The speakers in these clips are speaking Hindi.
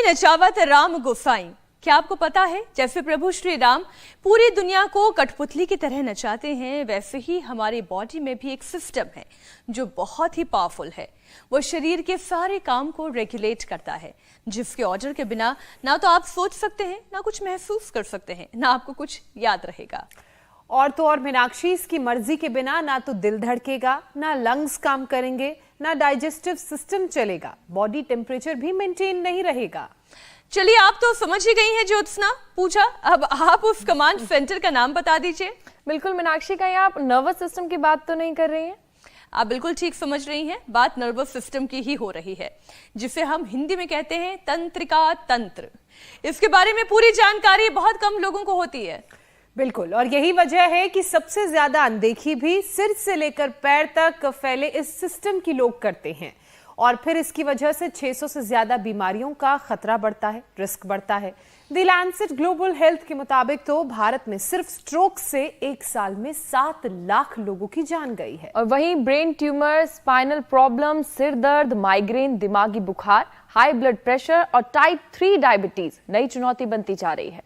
नचावत राम गोसाई। क्या आपको पता है, जैसे प्रभु श्री राम पूरी दुनिया को कठपुतली की तरह नचाते हैं, वैसे ही हमारी बॉडी में भी एक सिस्टम है जो बहुत ही पावरफुल है। वो शरीर के सारे काम को रेगुलेट करता है, जिसके ऑर्डर के बिना ना तो आप सोच सकते हैं, ना कुछ महसूस कर सकते हैं, ना आपको कुछ याद रहेगा। और तो और मीनाक्षी, इसकी मर्जी के बिना ना तो दिल धड़केगा, ना लंग्स काम करेंगे, ना डाइजेस्टिव सिस्टम चलेगा, बॉडी टेम्परेचर भी मेंटेन नहीं रहेगा। चलिए, आप तो समझ ही गई हैं ज्योत्सना। पूजा, अब आप उस कमांड सेंटर का नाम बता दीजिए। बिल्कुल मीनाक्षी, कहीं आप नर्वस सिस्टम की बात तो नहीं कर रही हैं? आप बिल्कुल ठीक समझ रही हैं, बात नर्वस सिस्टम की ही हो रही है, जिसे हम हिंदी में कहते हैं तंत्रिका तंत्र। इसके बारे में पूरी जानकारी बहुत कम लोगों को होती है। बिल्कुल, और यही वजह है कि सबसे ज्यादा अनदेखी भी सिर से लेकर पैर तक फैले इस सिस्टम की लोग करते हैं, और फिर इसकी वजह से 600 से ज्यादा बीमारियों का खतरा बढ़ता है, रिस्क बढ़ता है। द लैंसेट ग्लोबल हेल्थ के मुताबिक तो भारत में सिर्फ स्ट्रोक से एक साल में 7 लाख लोगों की जान गई है। और वहीं ब्रेन ट्यूमर, स्पाइनल प्रॉब्लम, सिर दर्द, माइग्रेन, दिमागी बुखार, हाई ब्लड प्रेशर और टाइप 3 डायबिटीज नई चुनौती बनती जा रही है।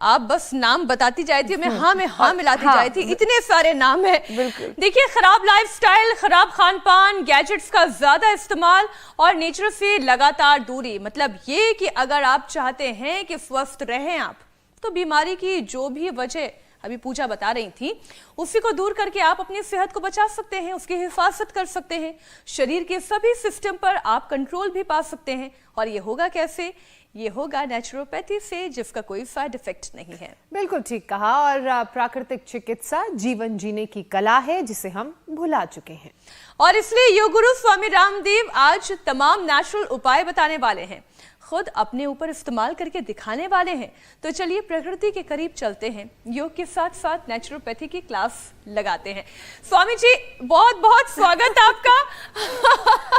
आप बस नाम बताती जाती थी, मैं हाँ मिलाती जाती थी, इतने सारे नाम है। देखिए, खराब लाइफस्टाइल, खराब खान पान, गैजेट्स का ज्यादा इस्तेमाल और नेचर से लगातार दूरी, मतलब ये कि अगर आप चाहते हैं कि स्वस्थ रहें आप, तो बीमारी की जो भी वजह अभी पूजा बता रही थी, उसी को दूर करके आप अपनी सेहत को बचा सकते हैं, उसकी हिफाजत कर सकते हैं, शरीर के सभी सिस्टम पर आप कंट्रोल भी पा सकते हैं। और ये होगा कैसे? ये होगा नेचुरोपैथी से, जिसका कोई साइड इफेक्ट नहीं है। बिल्कुल ठीक कहा, और प्राकृतिक चिकित्सा जीवन जीने की कला है, जिसे हम भुला चुके हैं। और इसलिए योग गुरु स्वामी रामदेव आज तमाम नेचुरल उपाय बताने वाले हैं, खुद अपने ऊपर इस्तेमाल करके दिखाने वाले हैं। तो चलिए प्रकृति के करीब चलते हैं, योग के साथ साथ नेचुरोपैथी की क्लास लगाते हैं। स्वामी जी, बहुत बहुत स्वागत आपका।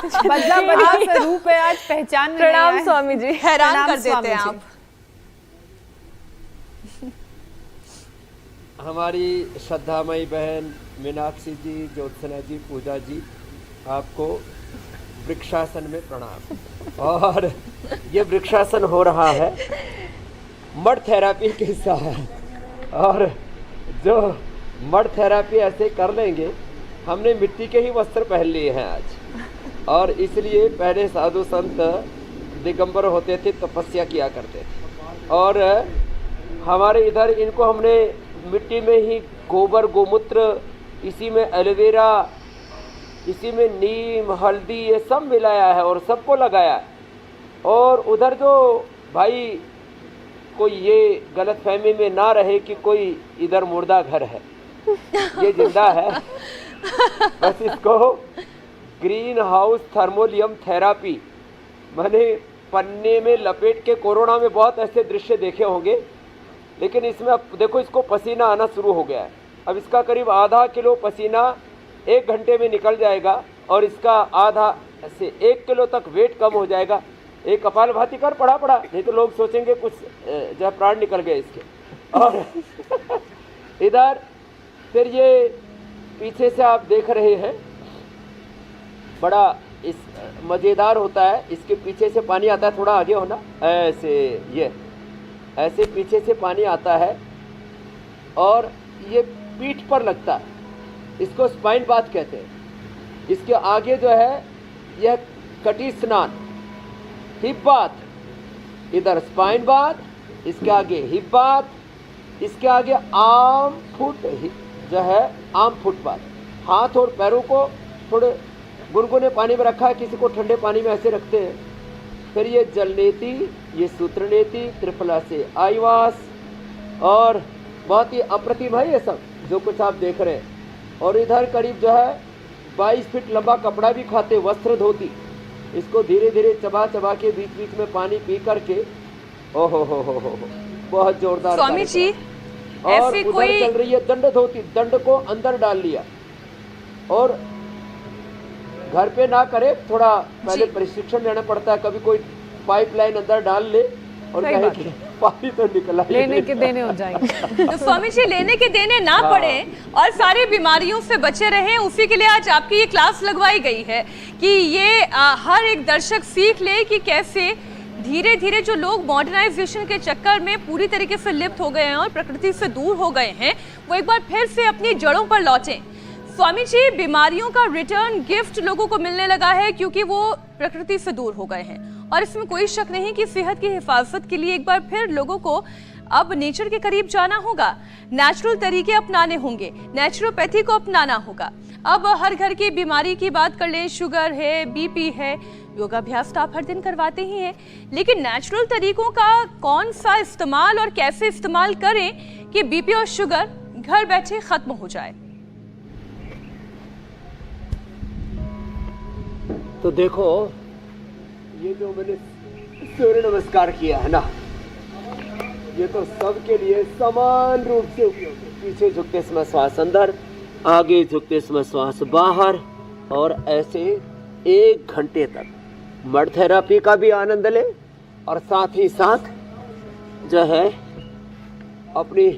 बदला बदला स्वरूप है आज, पहचान में प्रणाम स्वामी जी, हैरान कर देते हैं आप। हमारी श्रद्धामयी बहन मीनाक्षी जी, ज्योत्सना जी, पूजा जी, आपको वृक्षासन में प्रणाम। और ये वृक्षासन हो रहा है मड थेरापी के साथ, और जो मड थेरापी ऐसे कर लेंगे, हमने मिट्टी के ही वस्त्र पहन लिए हैं आज, और इसलिए पहले साधु संत दिगंबर होते थे, तपस्या किया करते थे, और हमारे इधर इनको हमने मिट्टी में ही गोबर, गोमूत्र, इसी में एलोवेरा, इसी में नीम, हल्दी, ये सब मिलाया है और सबको लगाया है। और उधर जो भाई कोई ये गलतफहमी में ना रहे कि कोई इधर मुर्दा घर है, ये जिंदा है। बस इसको ग्रीन हाउस थर्मोलियम थेरापी, मैंने पन्ने में लपेट के, कोरोना में बहुत ऐसे दृश्य देखे होंगे, लेकिन इसमें अब देखो, इसको पसीना आना शुरू हो गया है। अब इसका करीब आधा किलो पसीना 1 घंटे में निकल जाएगा, और इसका आधा से 1 किलो तक वेट कम हो जाएगा। एक कपालभाति कर पड़ा, नहीं तो लोग सोचेंगे कुछ जो है प्राण निकल गए इसके। और इधर फिर ये पीछे से आप देख रहे हैं, बड़ा इस मज़ेदार होता है, इसके पीछे से पानी आता है, थोड़ा आगे होना, ऐसे ये ऐसे पीछे से पानी आता है, और ये पीठ पर लगता है, इसको स्पाइन बाथ कहते हैं। इसके आगे जो है यह कटी स्नान, हिप बाथ, इधर स्पाइन बाथ, इसके आगे हिप बाथ, इसके आगे आर्म फुट जो है आर्म फुट बाथ। हाथ और पैरों को थोड़े गुनगुने पानी में रखा है, किसी को ठंडे पानी में ऐसे रखते हैं। फिर ये जलनेति, ये सूत्रनेति, त्रिफला से आईवास, और बहुत ही अप्रतिम है ये सब जो कुछ आप देख रहे हैं। और इधर करीब जो है 22 फीट लंबा कपड़ा भी खाते, वस्त्र धोती, इसको धीरे धीरे चबा चबा के बीच बीच में पानी पी करके, ओहो हो, बहुत जोरदार। स्वामी जी, और उधर चल रही है दंड धोती, दंड को अंदर डाल लिया, और घर पे ना करे, थोड़ा पहले प्रशिक्षण लेना पड़ता है। कभी कोई पाइपलाइन अंदर डाल ले और कहे कि पानी तो निकला, लेने के देने हो जाएंगे। तो स्वामी जी, लेने के देने ना पड़े और सारी बीमारियों से बचे रहें, उसी के लिए आज आपकी ये क्लास लगवाई गई है कि ये हर एक दर्शक सीख ले कि कैसे धीरे धीरे जो लोग मॉडर्नाइजेशन के चक्कर में पूरी तरीके से लिप्त हो गए हैं और प्रकृति से दूर हो गए हैं, वो एक बार फिर से अपनी जड़ों पर लौटें। स्वामी जी, बीमारियों का रिटर्न गिफ्ट लोगों को मिलने लगा है क्योंकि वो प्रकृति से दूर हो गए हैं, और इसमें कोई शक नहीं कि सेहत की हिफाजत के लिए एक बार फिर लोगों को अब नेचर के करीब जाना होगा, नेचुरल तरीके अपनाने होंगे, नेचुरोपैथी को अपनाना होगा। अब हर घर की बीमारी की बात कर लें, शुगर है, बीपी है, योगाभ्यास तो आप हर दिन करवाते ही हैं, लेकिन नेचुरल तरीकों का कौन सा इस्तेमाल और कैसे इस्तेमाल करें कि बीपी और शुगर घर बैठे खत्म हो जाए। तो देखो, ये जो मैंने सूर्य नमस्कार किया है ना, ये तो सबके लिए समान रूप से उपयोगी है। पीछे झुकते समय श्वास अंदर, आगे झुकते समय श्वास बाहर, और ऐसे 1 घंटे तक मड थेरापी का भी आनंद ले, और साथ ही साथ जो है अपनी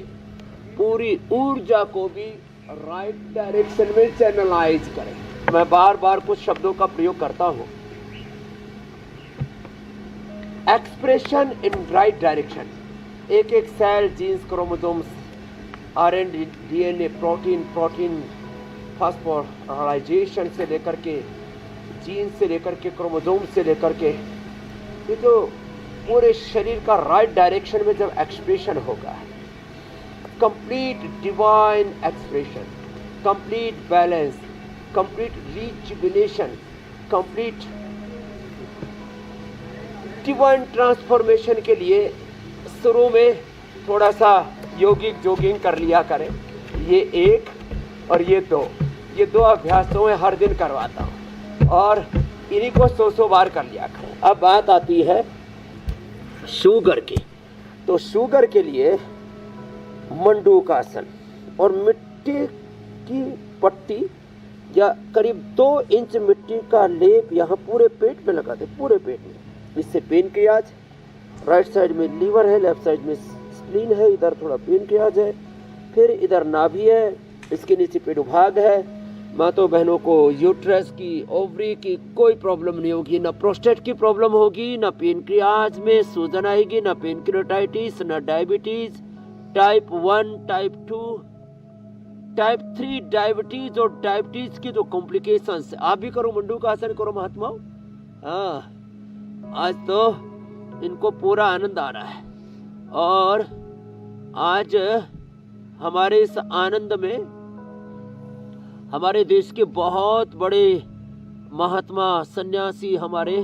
पूरी ऊर्जा को भी राइट डायरेक्शन में चैनलाइज करें। मैं बार बार कुछ शब्दों का प्रयोग करता हूं। Expression in right direction. एक एक cell, genes, chromosomes, RNA, DNA, protein phosphorylation से लेकर के, जीन से लेकर के, क्रोमोसोम से लेकर के, ये जो पूरे शरीर का राइट डायरेक्शन में जब एक्सप्रेशन होगा, complete divine expression, complete balance, complete rejuvenation, complete divine transformation के लिए शुरू में थोड़ा सा योगिक जॉगिंग कर लिया करें। ये 1 और ये 2 अभ्यासों में हर दिन करवाता हूँ, और इन्हीं को 100 बार कर लिया करें। अब बात आती है शुगर की। तो शुगर के लिए मंडूकासन और मिट्टी की पट्टी या करीब 2 इंच मिट्टी का लेप यहाँ पूरे पेट में लगा दे, पूरे पेट में। इससे पेनक्रियाज, राइट साइड में लीवर है, लेफ्ट साइड में स्प्लीन है, इधर थोड़ा पेनक्रियाज है, फिर इधर नाभि है, इसके नीचे पेडुभाग है। माताओं बहनों को यूट्रस की, ओवरी की कोई प्रॉब्लम नहीं होगी, ना प्रोस्टेट की प्रॉब्लम होगी, ना पेनक्रियाज में सूजन आएगी, ना पेनक्रियाटाइटिस, ना diabetes type 1, type 2, type 3 diabetes और डायबिटीज की जो कॉम्प्लिकेशंस। आप भी करो मंडूकासन, करो महात्माओं। हाँ, आज तो इनको पूरा आनंद आ रहा है, और आज हमारे इस आनंद में हमारे देश के बहुत बड़े महात्मा, सन्यासी, हमारे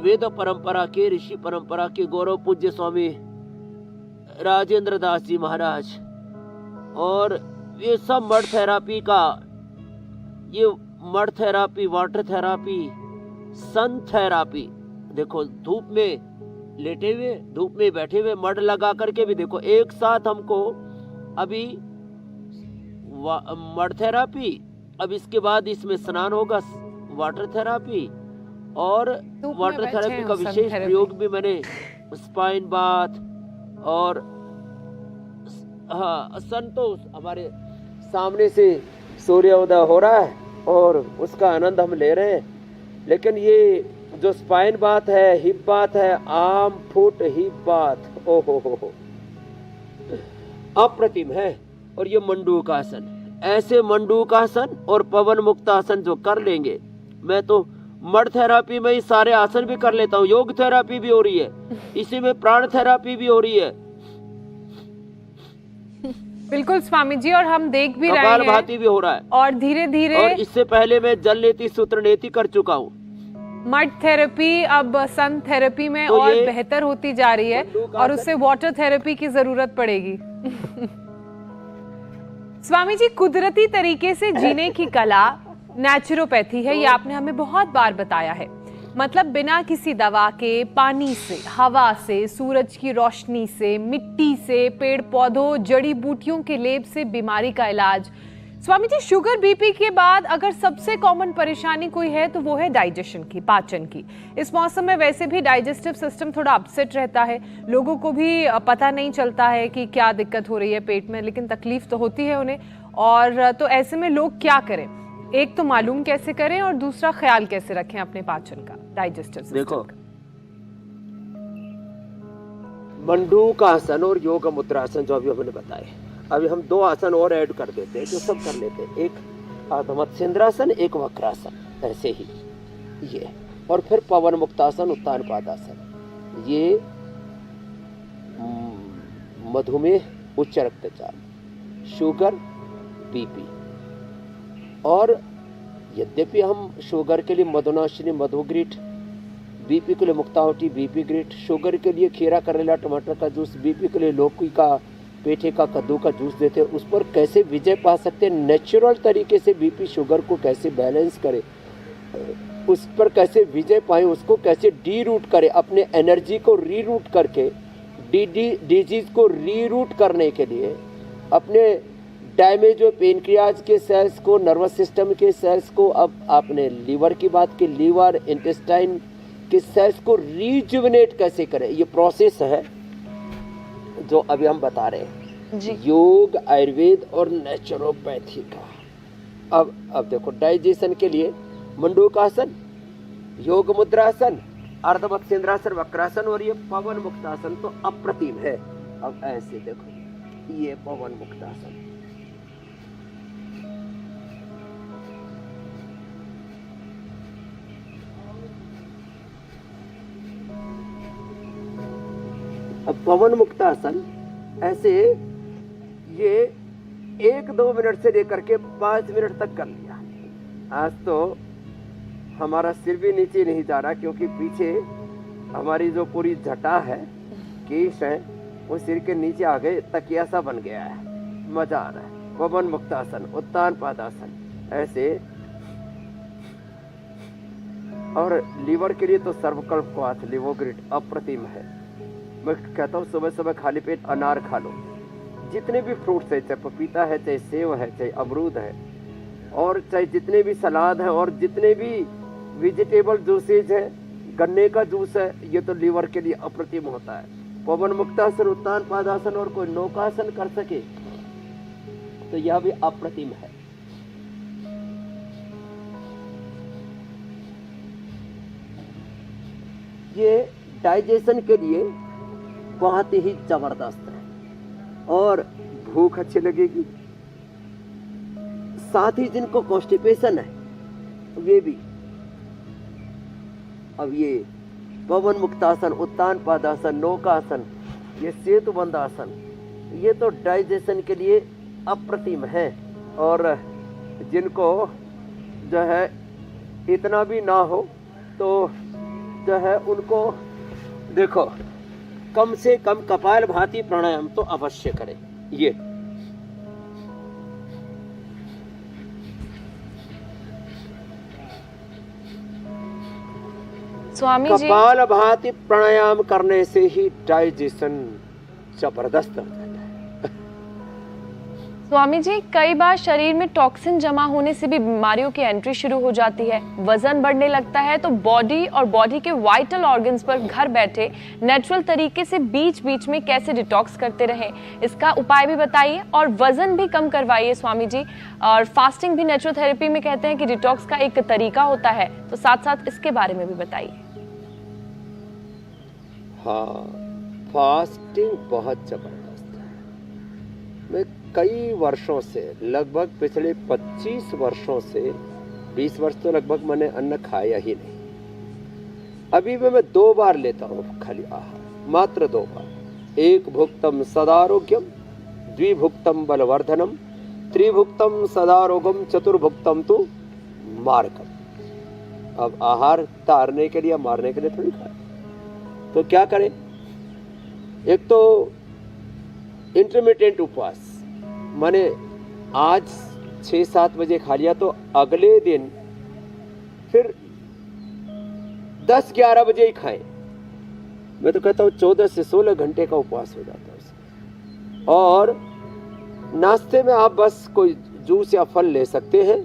वेद परंपरा के, ऋषि परंपरा के गौरव पूज्य स्वामी राजेंद्र दास जी महाराज, और ये सब मड थेरापी का, ये मड थेरापी, वाटर थेरापी, सन थेरापी, देखो धूप में लेटे हुए, धूप में बैठे हुए, मड लगा करके भी देखो, एक साथ हमको अभी मड थेरापी, अब इसके बाद इसमें स्नान होगा, वाटर थेरापी, और वाटर थेरापी का विशेष प्रयोग भी मैंने स्पाइन बाथ और हाँ, सन तो हमारे सामने से सूर्योदय हो रहा है और उसका आनंद हम ले रहे हैं, लेकिन ये जो स्पाइन बात है, हिप बात है, आर्म फुट हिप बात, ओ हो अप्रतिम है। और ये मंडूकासन, ऐसे मंडूकासन और पवन मुक्तासन जो कर लेंगे, मैं तो मड थेरापी में ही सारे आसन भी कर लेता हूँ, योग थेरापी भी हो रही है, इसी में प्राण थेरापी भी हो रही है। बिल्कुल स्वामी जी, और हम देख भी रहे हैं, कपालभाति भी हो रहा है, और धीरे धीरे, और इससे पहले मैं जल नेति सूत्र नेति कर चुका हूँ। मड थेरेपी अब सन थेरेपी में तो और बेहतर होती जा रही है, और उससे वाटर थेरेपी की जरूरत पड़ेगी। स्वामी जी, कुदरती तरीके से जीने की कला नेचुरोपैथी है, ये आपने हमें बहुत बार बताया है। मतलब बिना किसी दवा के, पानी से, हवा से, सूरज की रोशनी से, मिट्टी से, पेड़ पौधों, जड़ी बूटियों के लेप से बीमारी का इलाज। स्वामी जी, शुगर बीपी के बाद अगर सबसे कॉमन परेशानी कोई है तो वो है डाइजेशन की, पाचन की। इस मौसम में वैसे भी डाइजेस्टिव सिस्टम थोड़ा अपसेट रहता है, लोगों को भी पता नहीं चलता है कि क्या दिक्कत हो रही है पेट में, लेकिन तकलीफ तो होती है उन्हें। और तो ऐसे में लोग क्या करें? एक तो मालूम कैसे करें, और दूसरा ख्याल कैसे रखें अपने पाचन का, डाइजेस्टिव सिस्टम देखो, का? मंडूकासन और योग मुद्रासन जो अभी हमने बताए, अभी हम 2 आसन और ऐड कर देते हैं जो सब कर लेते हैं, एक अर्धमत्स्येंद्रासन, एक वक्रासन, ऐसे ही ये, और फिर पवन मुक्तासन, उत्तान पादासन। ये मधुमेह, उच्च रक्तचाप, शुगर, बीपी, और यद्यपि हम शुगर के लिए मधुनाशिनी मधुग्रीट, बीपी के लिए मुक्तावटी बीपी ग्रीट, शुगर के लिए खीरा, करेला, टमाटर का जूस, बीपी के लिए लौकी का, पेठे का, कद्दू का जूस देते हैं। उस पर कैसे विजय पा सकते हैं, नेचुरल तरीके से बीपी शुगर को कैसे बैलेंस करें, उस पर कैसे विजय पाएं, उसको कैसे डी रूट करें, अपने एनर्जी को रीरूट करके डिजीज को रीरूट करने के लिए अपने डैमेज और पेनक्रियाज के सेल्स को, नर्वस सिस्टम के सेल्स को, अब आपने लीवर की बात की, लीवर, इंटेस्टाइन के सेल्स को रीजुविनेट कैसे करें, ये प्रोसेस है जो अभी हम बता रहे हैं जी। योग, आयुर्वेद और नेचुरोपैथी का। अब देखो, डाइजेशन के लिए मंडूकासन, योग मुद्रासन, अर्धमत्स्येंद्रासन, वक्रासन और ये पवन मुक्तासन तो अप्रतिम है। अब ऐसे देखो, ये पवन मुक्तासन, अब पवन मुक्तासन ऐसे ये 1-2 मिनट से लेकर के 5 मिनट तक कर लिया। आज तो हमारा सिर भी नीचे नहीं जा रहा, क्योंकि पीछे हमारी जो पूरी जटा है, केश है, वो सिर के नीचे आ गए, तकिया सा बन गया है, मजा आ रहा है। पवन मुक्तासन, उत्तान पादासन, ऐसे। और लीवर के लिए तो सर्वकल्प क्वाथ, लिवोग्रिट अप्रतिम है। मैं कहता हूँ सुबह सुबह खाली पेट अनार खा लो, जितने भी फ्रूट्स है, चाहे पपीता है, चाहे सेव है, चाहे अमरूद है, और चाहे जितने भी सलाद है, और जितने भी वेजिटेबल जूसेज है, गन्ने का जूस है, ये तो लीवर के लिए अप्रतिम होता है। पवन मुक्तासन, उत्तान पादासन और कोई नौकासन कर सके तो यह भी अप्रतिम है। ये डाइजेशन के लिए बहुत ही जबरदस्त है और भूख अच्छी लगेगी। साथ ही जिनको कॉन्स्टिपेशन है वे भी, अब ये पवन मुक्तासन, उत्तान पादासन, नौकासन, ये सेतुबंध आसन, ये तो डाइजेशन के लिए अप्रतिम है। और जिनको जो है इतना भी ना हो तो जो है उनको देखो, कम से कम कपालभाति प्राणायाम तो अवश्य करें। ये स्वामी जी, कपालभाति प्राणायाम करने से ही डाइजेशन जबरदस्त हो जाता है। स्वामी जी, कई बार शरीर में टॉक्सिन जमा होने से भी बीमारियों की एंट्री शुरू हो जाती है, वजन बढ़ने लगता है, तो बॉडी और बॉडी के वाइटल ऑर्गन्स पर घर बैठे नेचुरल तरीके से बीच बीच में कैसे डिटॉक्स करते रहें, इसका उपाय भी बताइए और वजन भी कम करवाइए स्वामी जी। और फास्टिंग भी नेचुरल थेरेपी में कहते हैं कि डिटॉक्स का एक तरीका होता है, तो साथ साथ इसके बारे में भी बताइए। हाँ, फास्टिंग बहुत जबरदस्त है। मैं कई वर्षों से, लगभग पिछले 25 वर्षों से, 20 वर्ष तो लगभग मैंने अन्न खाया ही नहीं। अभी भी मैं 2 बार लेता हूँ खाली आहार, मात्र 2 बार। 1 भुक्तम सदारोग्यम, 2 भुक्तम बलवर्धनम, 3 भुक्तम सदारोगम, 4 भुक्तम तो मार्गम। अब आहार तारने के लिए, मारने के लिए थोड़ी खाए, तो क्या करें? एक तो इंटरमिटेंट उपवास, माने आज 6-7 बजे खा लिया तो अगले दिन फिर 10-11 बजे ही खाएं। मैं तो कहता हूँ 14 से 16 घंटे का उपवास हो जाता है उससे। और नाश्ते में आप बस कोई जूस या फल ले सकते हैं।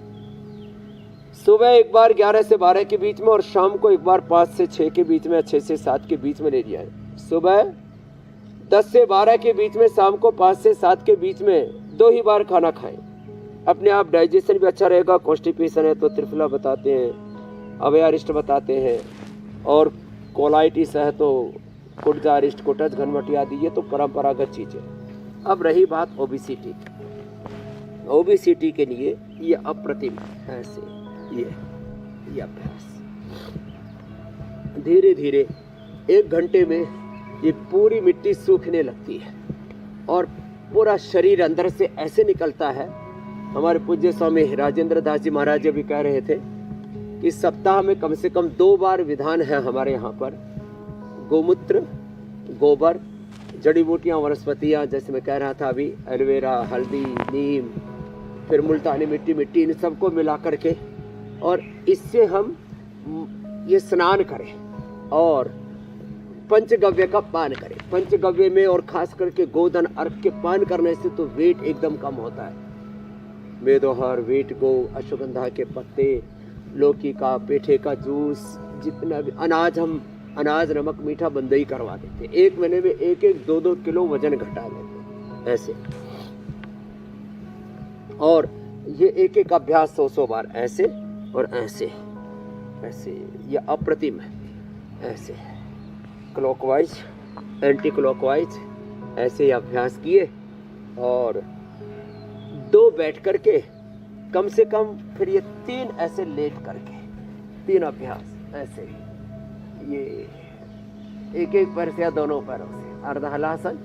सुबह एक बार 11 से 12 के बीच में, और शाम को एक बार 5 से 6 के बीच में, 6 से 7 के बीच में ले लिया है। सुबह 10 से 12 के बीच में, शाम को 5 से 7 के बीच में 2 ही बार खाना खाएं। अपने आप डाइजेशन भी अच्छा रहेगा। कॉन्स्टिपेशन है तो त्रिफला बताते हैं, अवयारिष्ट बताते हैं, और कोलाइटिस है तो कुटजा, रिस्ट, कुटज, घनवटी आदि, ये तो परंपरागत चीजें। अब रही बात ओबेसिटी की। ओबेसिटी के लिए ये अप्रतिम है ऐसे ये अभ्यास। धीरे धीरे 1 घंटे में ये पूरी मिट्टी सूखने लगती है और पूरा शरीर अंदर से ऐसे निकलता है। हमारे पूज्य स्वामी राजेंद्र दास जी महाराज जी भी कह रहे थे कि सप्ताह में कम से कम 2 बार विधान है हमारे यहाँ पर। गोमूत्र, गोबर, जड़ी बूटियाँ, वनस्पतियाँ, जैसे मैं कह रहा था अभी, एलोवेरा, हल्दी, नीम, फिर मुल्तानी मिट्टी, इन सबको मिला करके, और इससे हम ये स्नान करें और पंचगव्य का पान करें। पंचगव्य में और खास करके गोधन अर्क के पान करने से तो वेट एकदम कम होता है। मेदोहर, वेट गो, अश्वगंधा के पत्ते, लौकी का, पेठे का जूस, जितना भी अनाज, हम अनाज, नमक, मीठा बंद ही करवा देते। 1 महीने में 1-1, 2-2 किलो वजन घटा लेते ऐसे। और ये एक अभ्यास 100 बार ऐसे और ऐसे ऐसे, ये अप्रतिम है ऐसे। क्लॉकवाइज, एंटी क्लॉकवाइज ऐसे अभ्यास किए और 2 बैठ करके कम से कम, फिर ये 3 ऐसे लेट करके, 3 अभ्यास ऐसे, ये एक पैर से या दोनों पैरों से, अर्धहलासन,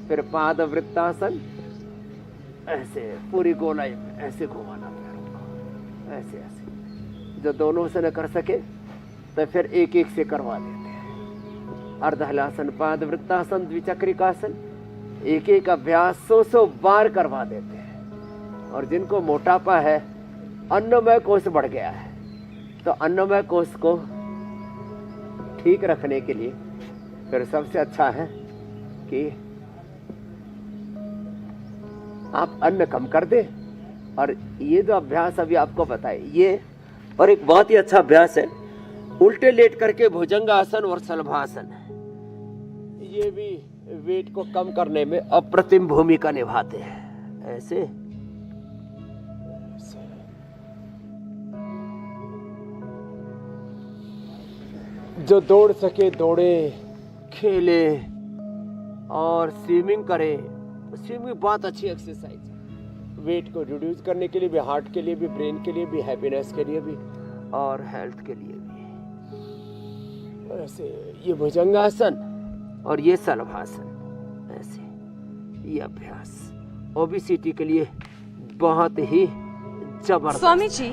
फिर पादवृत्तासन, ऐसे पूरी गोलाई में ऐसे घुमाना पैरों को, ऐसे ऐसे। जो दोनों से न कर सके तो फिर एक से करवा देते हैं। अर्धहलासन, पादवृत्तासन, द्विचक्रिकासन, एक अभ्यास 100 बार करवा देते हैं। और जिनको मोटापा है, अन्नमय कोष बढ़ गया है, तो अन्नमय कोष को ठीक रखने के लिए फिर सबसे अच्छा है कि आप अन्न कम कर दें। और ये जो अभ्यास अभी आपको बताए, ये और एक बहुत ही अच्छा अभ्यास है, उल्टे लेट करके भुजंगासन और शलभासन। ये भी वेट को कम करने में अप्रतिम भूमिका निभाते हैं ऐसे। जो दौड़ सके दौड़े, खेले और स्विमिंग करे। स्विमिंग बहुत अच्छी एक्सरसाइज है, वेट को रिड्यूस करने के लिए भी, हार्ट के लिए भी, ब्रेन के लिए भी, हैप्पीनेस के लिए भी और हेल्थ के लिए भी। ऐसे ये भुजंगासन और ये शलभासन ऐसे, ये अभ्यास ओबेसिटी के लिए बहुत ही जबरदस्त। स्वामी जी,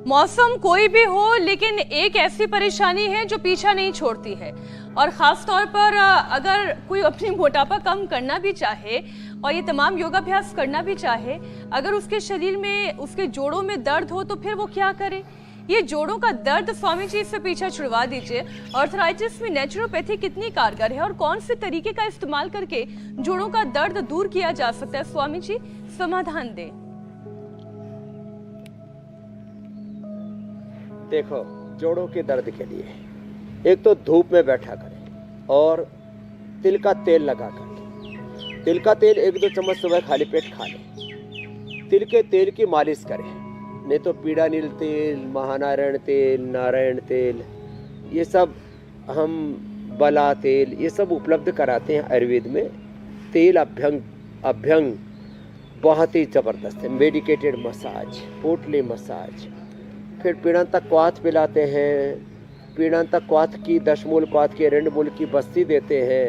मौसम कोई भी हो, लेकिन एक ऐसी परेशानी है जो पीछा नहीं छोड़ती है, और खास तौर पर अगर कोई अपनी मोटापा कम करना भी चाहे और ये तमाम योगाभ्यास करना भी चाहे, अगर उसके शरीर में, उसके जोड़ों में दर्द हो, तो फिर वो क्या करे? ये जोड़ों का दर्द, स्वामी जी, इससे पीछा छुड़वा दीजिए। आर्थराइटिस में नेचुरोपैथी कितनी कारगर है और कौन से तरीके का इस्तेमाल करके जोड़ों का दर्द दूर किया जा सकता है? स्वामी जी, समाधान दें। देखो, जोड़ों के दर्द के लिए एक तो धूप में बैठा करें और तिल का तेल लगा करके, तिल का तेल 1-2 चम्मच सुबह खाली पेट खा लें। तिल के तेल की मालिश करें, नहीं तो पीड़ा नील तेल, महानारायण तेल, नारायण तेल, ये सब हम, बला तेल, ये सब उपलब्ध कराते हैं आयुर्वेद में। तेल अभ्यंग बहुत ही ज़बरदस्त है। मेडिकेटेड मसाज, पोटली मसाज, फिर पीड़ांतक क्वाथ पिलाते हैं। पीड़ांतक क्वाथ की, 10 मूल क्वाथ की, 2 मूल की बस्ती देते हैं।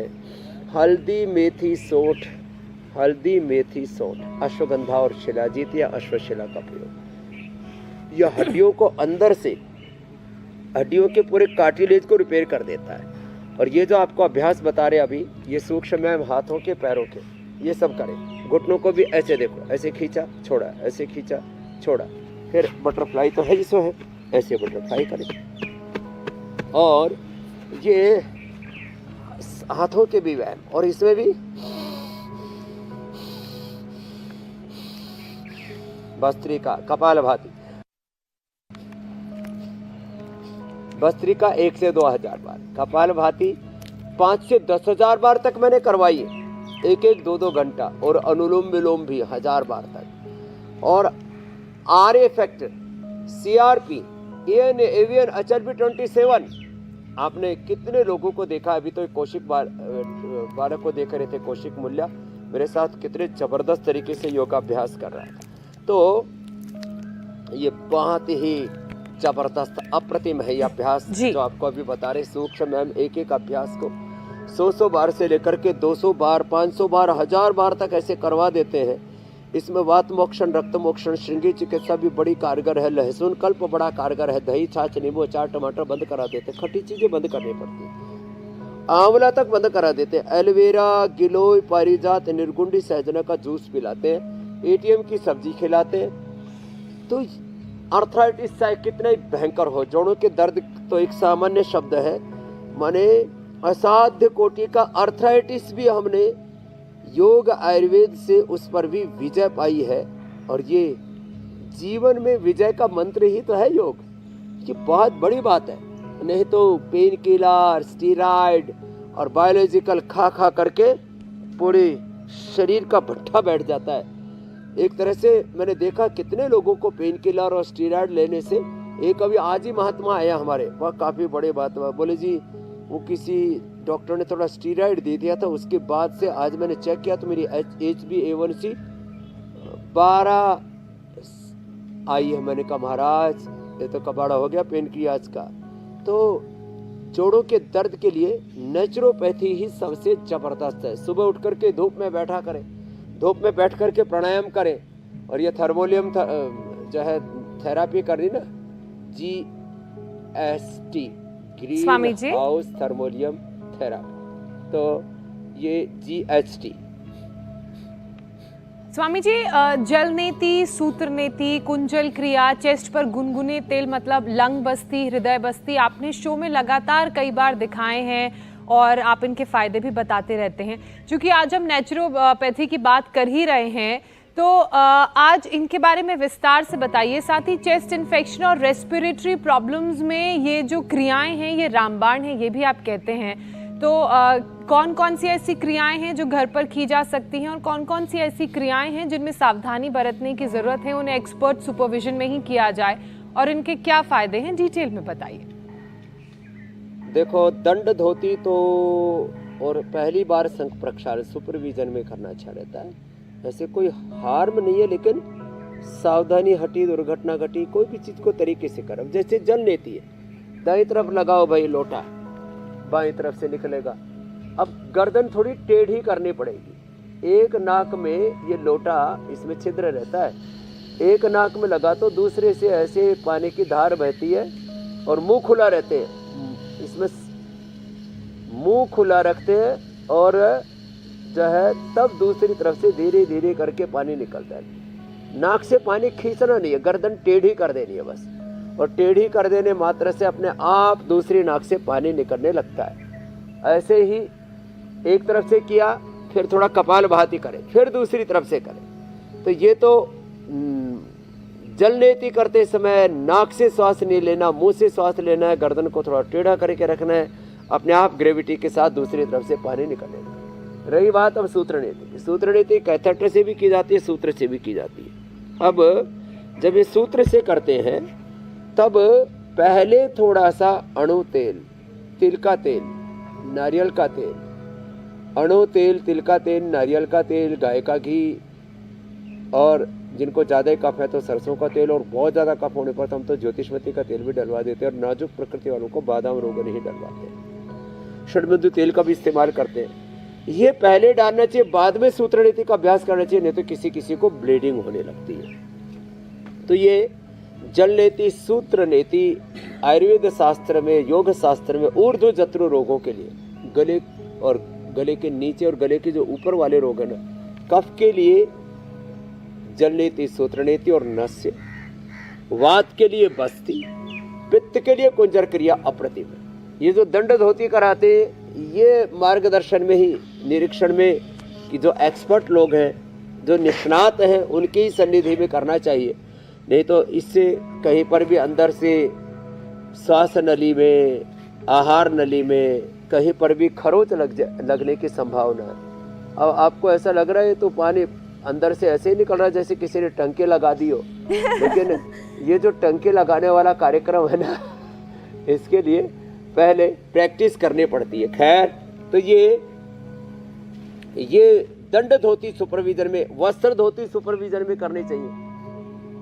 हल्दी मेथी सोंठ, अश्वगंधा और शिलाजीत या अश्वशिला का प्रयोग। यह हड्डियों को अंदर से, हड्डियों के पूरे कार्टिलेज को रिपेयर कर देता है। और ये जो आपको अभ्यास बता रहे अभी, ये सूक्ष्म व्यायाम हाथों के, पैरों के, ये सब करें। घुटनों को भी ऐसे देखो, ऐसे खींचा छोड़ा, ऐसे खींचा छोड़ा, फिर बटरफ्लाई तो है जिसो है, ऐसे बटरफ्लाई करें। और ये हाथों के भी व्यायाम, और इसमें भी भस्त्रिका, कपालभाति, भस्त्रिका 1 से 2000 बार, कपालभाति 5 से 10,000 बार तक मैंने करवाई है, 1-1, 2-2 घंटा, और अनुलोम विलोम भी 1000 बार तक। और R factor, CRP, avian HRP 27, आपने कितने लोगों को देखा, अभी तो एक कौशिक बालक को देख रहे थे, कौशिक मूल्य मेरे साथ कितने जबरदस्त तरीके से योगाभ्यास कर रहा था। तो ये बहुत ही जबरदस्त अप्रतिम है ये अभ्यास जो आपको अभी बता रहे सूक्ष्म। हम एक एक अभ्यास को 100 बार से लेकर के 200 बार, 500 बार, 1000 बार तक ऐसे करवा देते हैं। इसमें वात मोक्षण, रक्त मोक्षण, श्रृंगी चिकित्सा भी बड़ी कारगर है, लहसुन कल्प बड़ा कारगर है, दही छाछ नींबू अचार टमाटर बंद करा देते, खट्टी चीजें बंद करनी पड़ती है, आंवला तक बंद करा देते, एलोवेरा, गिलोय, पारिजात, निर्गुंडी, सहजना का जूस पिलाते हैं, एटीएम की सब्जी खिलाते हैं। तो आर्थराइटिस चाहे कितना ही भयंकर हो, जोड़ों के दर्द तो एक सामान्य शब्द है, माने असाध्य कोटि का आर्थराइटिस भी हमने योग आयुर्वेद से उस पर भी विजय पाई है। और ये जीवन में विजय का मंत्र ही तो है योग। ये बहुत बड़ी बात है, नहीं तो पेन किलर, स्टीरॉयड और बायोलॉजिकल खा खा करके पूरे शरीर का भट्ठा बैठ जाता है। एक तरह से मैंने देखा कितने लोगों को पेन किलर और स्टीरॉयड लेने से, एक अभी आज ही महात्मा आया हमारे, वह काफ़ी बड़ी बात हुआ, बोले जी वो किसी डॉक्टर ने थोड़ा स्टीरॉयड दे दिया था, उसके बाद से आज मैंने चेक किया तो मेरी HbA1c 12 आई है। मैंने कहा महाराज ये तो कबाड़ा हो गया पेनक्रियाज का। तो जोड़ों के दर्द के लिए नेचुरोपैथी ही सबसे जबरदस्त है। सुबह उठ करके धूप में बैठा करें, धूप में बैठ करके प्राणायाम करें, और ये थर्मोलियम जो है थेरापी कर रही ना, GST ग्रीन हाउस थर्मोलियम थेरापी, तो ये GHT। स्वामी जी, जल नेति, सूत्र नेति, कुंजल क्रिया, चेस्ट पर गुनगुने तेल मतलब लंग बस्ती, हृदय बस्ती, आपने शो में लगातार कई बार दिखाए हैं और आप इनके फायदे भी बताते रहते हैं। क्योंकि आज हम नेचुरोपैथी की बात कर ही रहे हैं, तो आज इनके बारे में विस्तार से बताइए। साथ ही चेस्ट इन्फेक्शन और रेस्पिरेटरी प्रॉब्लम्स में ये जो क्रियाएं हैं ये रामबाण हैं, ये भी आप कहते हैं। तो कौन कौन सी ऐसी क्रियाएं हैं जो घर पर की जा सकती हैं, और कौन कौन सी ऐसी क्रियाएं हैं जिनमें सावधानी बरतने की ज़रूरत है, उन्हें एक्सपर्ट सुपरविजन में ही किया जाए, और इनके क्या फ़ायदे हैं, डिटेल में बताइए। देखो, दंड धोती तो और पहली बार शंख प्रक्षालन सुपरविजन में करना अच्छा रहता है। ऐसे कोई हार्म नहीं है, लेकिन सावधानी हटी, दुर्घटना घटी, कोई भी चीज़ को तरीके से करो। जैसे जल लेती है, दाईं तरफ लगाओ भाई लोटा, बाईं तरफ से निकलेगा। अब गर्दन थोड़ी टेढ़ी करनी पड़ेगी। एक नाक में ये लोटा, इसमें छिद्र रहता है, एक नाक में लगा तो दूसरे से ऐसे पानी की धार बहती है, और मुंह खुला रहते हैं। इसमें मुंह खुला रखते हैं और जो है तब दूसरी तरफ से धीरे धीरे करके पानी निकलता है। नाक से पानी खींचना नहीं है, गर्दन टेढ़ी कर देनी है बस, और टेढ़ी कर देने मात्र से अपने आप दूसरी नाक से पानी निकलने लगता है। ऐसे ही एक तरफ से किया, फिर थोड़ा कपाल भाती करें, फिर दूसरी तरफ से करें। तो ये तो जल नेति करते समय नाक से श्वास नहीं लेना, मुंह से श्वास लेना है, गर्दन को थोड़ा टेढ़ा करके रखना है, अपने आप ग्रेविटी के साथ दूसरी तरफ से पानी निकलने लगता है। रही बात अब सूत्र नीति, सूत्र नीति कैथेटर से भी की जाती है, सूत्र से भी की जाती है। अब जब ये सूत्र से करते हैं तब पहले थोड़ा सा अणु तेल, तिल का तेल, नारियल का तेल, अणु तेल, तिल का तेल, नारियल का तेल, गाय का घी, और जिनको ज़्यादा कफ है तो सरसों का तेल, और बहुत ज़्यादा कफ होने पर तो हम तो ज्योतिषमती का तेल भी डलवा देते हैं, और नाजुक प्रकृति वालों को बादाम रोगन ही डलवाते हैं। षड्बिंदु तेल का भी इस्तेमाल करते हैं। ये पहले डालना चाहिए, बाद में सूत्र नीति का अभ्यास करना चाहिए, नहीं तो किसी किसी को ब्लीडिंग होने लगती है। तो ये जल नीति, सूत्र नीति आयुर्वेद शास्त्र में, योग शास्त्र में ऊर्ध्व जत्रु रोगों के लिए, गले और गले के नीचे और गले के जो ऊपर वाले रोग है, कफ के लिए जल नीति, सूत्र नीति और नस्य, वात के लिए बस्ती, पित्त के लिए कुंजर क्रिया अप्रतिम। ये जो दंड धोती कराते हैं, ये मार्गदर्शन में ही, निरीक्षण में कि जो एक्सपर्ट लोग हैं, जो निष्णात हैं, उनकी ही सन्निधि में करना चाहिए। नहीं तो इससे कहीं पर भी अंदर से श्वास नली में, आहार नली में कहीं पर भी खरोच लगने की संभावना है। अब आपको ऐसा लग रहा है तो पानी अंदर से ऐसे ही निकल रहा है जैसे किसी ने टंके लगा दी हो, लेकिन ये जो टंके लगाने वाला कार्यक्रम है ना, इसके लिए पहले प्रैक्टिस करनी पड़ती है। खैर, तो ये दंड धोती सुपरविजन में, वस्त्र धोती सुपरविजन में करनी चाहिए।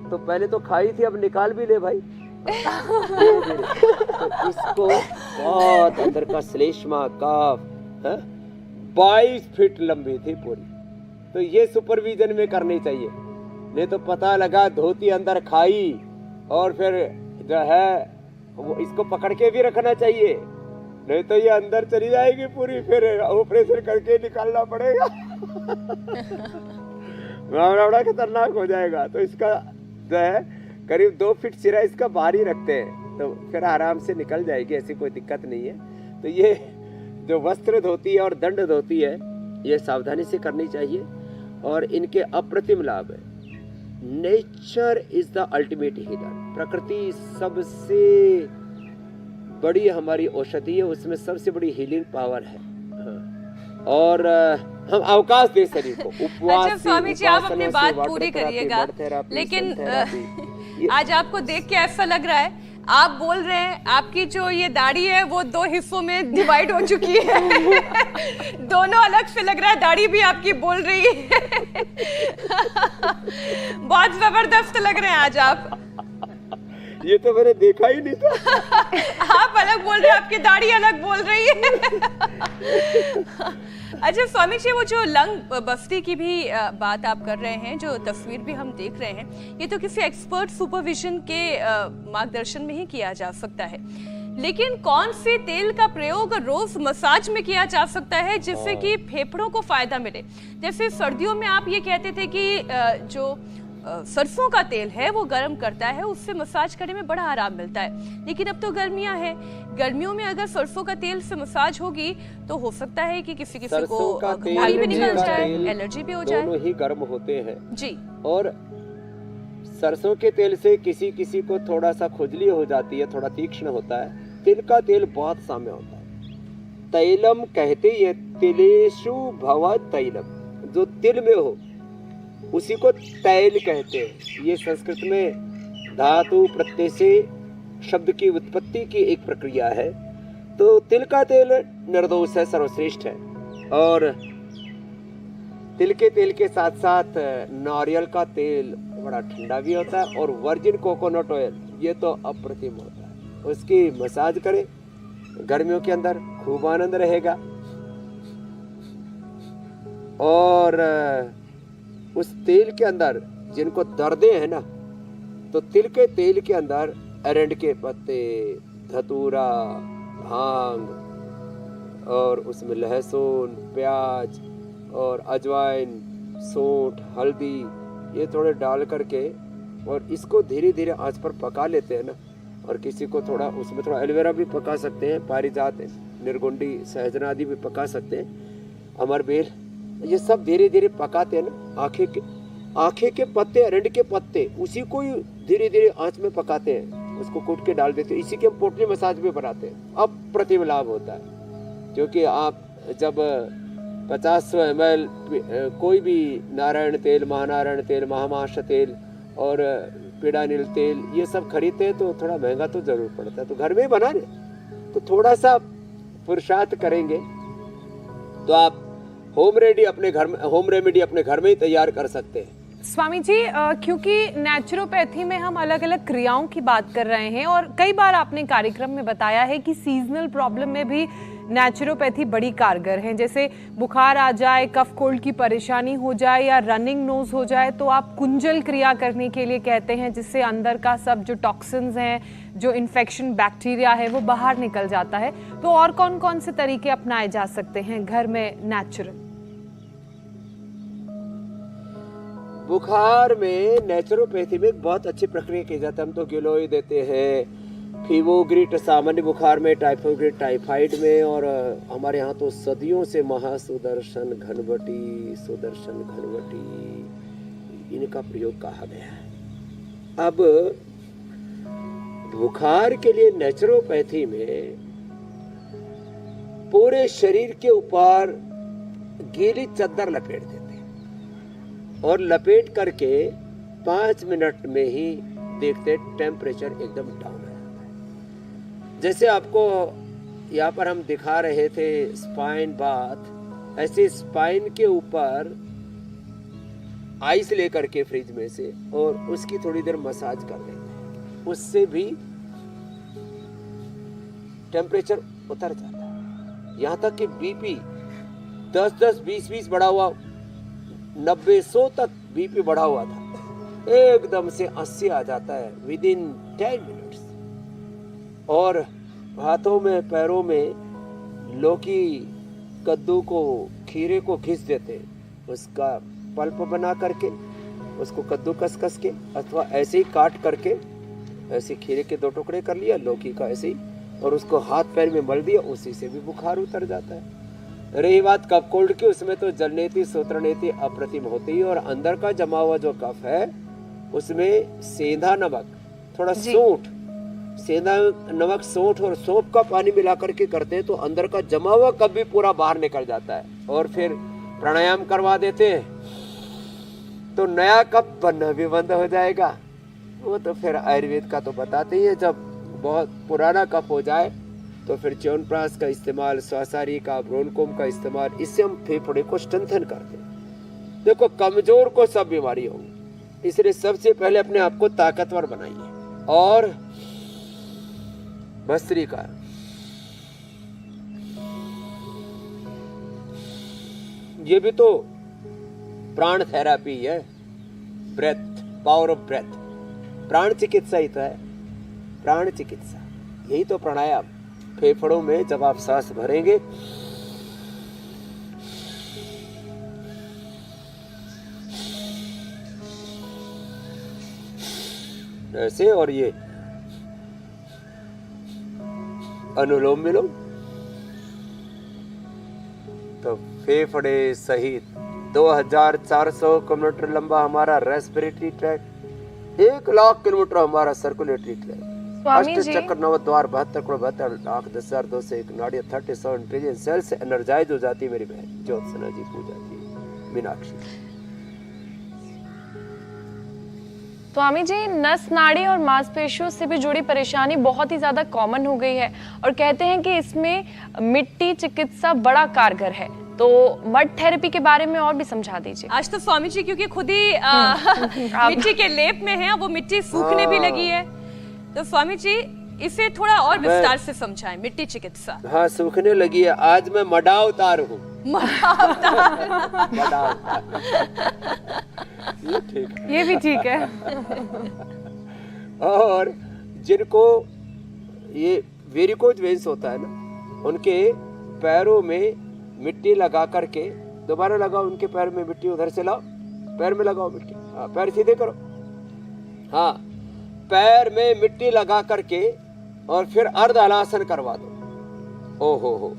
तो पहले तो खाई थी, अब निकाल भी ले भाई। तो इसको बहुत अंदर का श्लेष्मा काफ 22 फीट लंबी थी पूरी, तो ये सुपरविजन में करनी चाहिए। नहीं तो पता लगा धोती अंदर खाई और फिर जो है वो इसको पकड़ के भी रखना चाहिए, नहीं तो ये अंदर चली जाएगी पूरी, फिर ऑपरेशन करके निकालना पड़ेगा। मामला बड़ा खतरनाक हो जाएगा। तो इसका जो है करीब 2 फीट सिरा इसका बाहर ही रखते हैं, तो फिर आराम से निकल जाएगी, ऐसी कोई दिक्कत नहीं है। तो ये जो वस्त्र धोती है और दंड धोती है, ये सावधानी से करनी चाहिए और इनके अप्रतिम लाभ है। Nature is the ultimate healer. प्रकृति सबसे बड़ी हमारी औषधि है, उसमें सबसे बड़ी हीलिंग पावर है। और हम अवकाश दे शरीर को, उपवास अच्छा स्वामी जी, आप अपनी बात पूरी करिएगा, लेकिन आज आपको देख के ऐसा लग रहा है, आप बोल रहे हैं आपकी जो ये दाढ़ी है वो 2 हिस्सों में डिवाइड हो चुकी है। दोनों अलग से लग रहा है, दाढ़ी भी आपकी बोल रही है। बहुत जबरदस्त लग रहे हैं आज आप। ये तो मैंने देखा ही नहीं था। आप अलग बोल रहे हैं, आपकी दाढ़ी अलग बोल रही है। अच्छा स्वामी जी, वो जो लंग बस्ती की भी बात आप कर रहे हैं, जो तस्वीर भी हम देख रहे हैं, ये तो किसी एक्सपर्ट सुपरविजन के मार्गदर्शन में ही किया जा सकता है। लेकिन कौन से तेल का प्रयोग रोज मसाज में किया जा सकता है जिससे कि फेफड़ों को फायदा मिले? जैसे सर्दियों में आप ये कहते थे कि जो सरसों का तेल है वो गर्म करता है, उससे मसाज करने में बड़ा आराम मिलता है। लेकिन अब तो गर्मियां हैं, गर्मियों में अगर सरसों का तेल से मसाज होगी तो हो सकता है कि किसी को बीमारी भी निकल जाए, एलर्जी भी हो जाए। दोनों ही गर्म होते हैं जी। और सरसों के तेल से किसी को थोड़ा सा खुजली हो जाती है, थोड़ा तीक्ष्ण होता है। तिल का तेल बहुत साम्य होता है। तैलम कहते हैं, तिलेषु भव तैलम, जो तिल में हो उसी को तैल कहते हैं। ये संस्कृत में धातु प्रत्यय से शब्द की उत्पत्ति की एक प्रक्रिया है। तो तिल का तेल निर्दोष है, सर्वश्रेष्ठ है। और तिल के तेल के साथ साथ नारियल का तेल बड़ा ठंडा भी होता है, और वर्जिन कोकोनट ऑयल ये तो अप्रतिम होता है। उसकी मसाज करें गर्मियों के अंदर, खूब आनंद रहेगा। और उस तेल के अंदर जिनको दर्दें हैं ना, तो तिल के तेल के अंदर अरंड के पत्ते, धतूरा, भांग, और उसमें लहसुन, प्याज और अजवाइन, सौंठ, हल्दी ये थोड़े डाल करके, और इसको धीरे धीरे आंच पर पका लेते हैं ना। और किसी को थोड़ा उसमें थोड़ा एलोवेरा भी पका सकते हैं, पारिजात, निर्गुंडी, सहजना आदि भी पका सकते हैं, अमरबेल, ये सब धीरे धीरे पकाते हैं ना। आंखे के पत्ते, अरंड के पत्ते, उसी को ही धीरे धीरे आंच में पकाते हैं, उसको कूट के डाल देते हैं। इसी के हम पोटली मसाज भी बनाते हैं। अब प्रतिम लाभ होता है, क्योंकि आप जब 50 ml कोई भी नारायण तेल, महानारायण तेल, महामाश तेल और पीड़ानील तेल ये सब खरीदते हैं तो थोड़ा महंगा तो जरूर पड़ता है। तो घर में ही बना ले, तो थोड़ा सा पुरुषार्थ करेंगे तो आप होम रेमेडी अपने घर में ही तैयार कर सकते हैं। स्वामी जी, क्योंकि नेचुरोपैथी में हम अलग अलग क्रियाओं की बात कर रहे हैं, और कई बार आपने कार्यक्रम में बताया है कि सीजनल प्रॉब्लम में भी नेचुरोपैथी बड़ी कारगर है। जैसे बुखार आ जाए, कफ कोल्ड की परेशानी हो जाए या रनिंग नोज हो जाए, तो आप कुंजल क्रिया करने के लिए कहते हैं, जिससे अंदर का सब जो टॉक्सिन्स हैं, जो इन्फेक्शन बैक्टीरिया है, वो बाहर निकल जाता है। तो और कौन कौन से तरीके अपनाए जा सकते हैं घर में नेचुरल? बुखार में नेचुरोपैथी में एक बहुत अच्छी प्रक्रिया की जाती है। हम तो गिलोय देते हैं, फीवोग्रिट सामान्य बुखार में, टाइफोग्रिट टाइफाइड में, और हमारे यहाँ तो सदियों से महासुदर्शन घनवटी, सुदर्शन घनवटी इनका प्रयोग कहा गया है। अब बुखार के लिए नेचुरोपैथी में पूरे शरीर के ऊपर गीली चादर लपेट देते हैं, और लपेट करके 5 मिनट में ही देखते टेम्परेचर एकदम डाउन आ जाता है। जैसे आपको यहाँ पर हम दिखा रहे थे स्पाइन बाथ, ऐसे स्पाइन के ऊपर आइस लेकर के फ्रिज में से और उसकी थोड़ी देर मसाज कर देते हैं, उससे भी टेम्परेचर उतर जाता है। यहाँ तक कि बीपी 10-10, 20-20 बढ़ा हुआ, 90-100 तक बीपी बढ़ा हुआ था, एकदम से 80 आ जाता है विदिन 10 मिनट्स। और हाथों में पैरों में लौकी, कद्दू को, खीरे को घिस देते, उसका पल्प बना करके उसको कद्दू कस के अथवा ऐसे ही काट करके ऐसे खीरे के 2 टुकड़े कर लिया, लौकी का ऐसे ही, और उसको हाथ पैर में मल दिया, उसी से भी बुखार उतर जाता है। रही बात कफ कोल्ड की, उसमें तो जलनेति सूत्रनेति अप्रतिम होती है, और अंदर का जमा हुआ जो कफ है उसमें सेंधा नमक, थोड़ा सूंठ, सेंधा नमक, सूंठ और सौंफ का पानी मिला करके करते हैं तो अंदर का जमा हुआ कफ भी पूरा बाहर निकल जाता है। और फिर प्राणायाम करवा देते हैं तो नया कफ बनना भी बंद हो जाएगा। वो तो फिर आयुर्वेद का तो बताते ही है, जब बहुत पुराना कफ हो जाए तो फिर च्यवनप्राश का इस्तेमाल, स्वासारी का, ब्रोनकोम का इस्तेमाल, इससे हम फेफड़े को स्ट्रेंथन करते हैं। देखो कमजोर को सब बीमारी होगी, इसलिए सबसे पहले अपने आप को ताकतवर बनाइए। और भस्त्रिका, ये भी तो प्राण थेरापी है, ब्रेथ, पावर ऑफ ब्रेथ, प्राण चिकित्सा ही तो है, प्राण चिकित्सा, यही तो प्राणायाम। फेफड़ों में जब आप सांस भरेंगे ऐसे, और ये अनुलोम विलोम, तो फेफड़े सहित 2400 किलोमीटर लंबा हमारा रेस्पिरेटरी ट्रैक, 1 लाख किलोमीटर हमारा सर्कुलेटरी ट्रैक, अष्ट चक्र, नवद्वार, 72 करोड़ 72 लाख 10,201 नाड़ियां, 37 ट्रिलियन सेल से एनर्जाइज हो जाती है मेरी बहन ज्योत्सना जी, पूजा जी, मीनाक्षी। स्वामी जी, नस नाड़ी और मांसपेशियों से भी जुड़ी परेशानी बहुत ही ज्यादा कॉमन हो गई है और कहते हैं कि इसमें मिट्टी चिकित्सा बड़ा कारगर है, तो मड थेरेपी के बारे में और भी समझा दीजिए। आज तो स्वामी जी क्योंकि खुद ही मिट्टी के लेप में हैं, वो मिट्टी सूखने भी लगी है, तो स्वामी जी इसे थोड़ा और विस्तार से समझाएं, मिट्टी चिकित्सा। हाँ, सूखने लगी है, आज मैं मडा उतार हूँ। ये भी ठीक है। और जिनको ये वेरिकोज वेन्स होता है ना, उनके पैरों में मिट्टी लगा करके, दोबारा लगाओ उनके पैर में मिट्टी, उधर से लाओ, पैर में लगाओ मिट्टी, हाँ, पैर सीधे करो, हाँ, पैर में मिट्टी लगा करके और फिर अर्ध हलासन करवा दो। ओहो हो,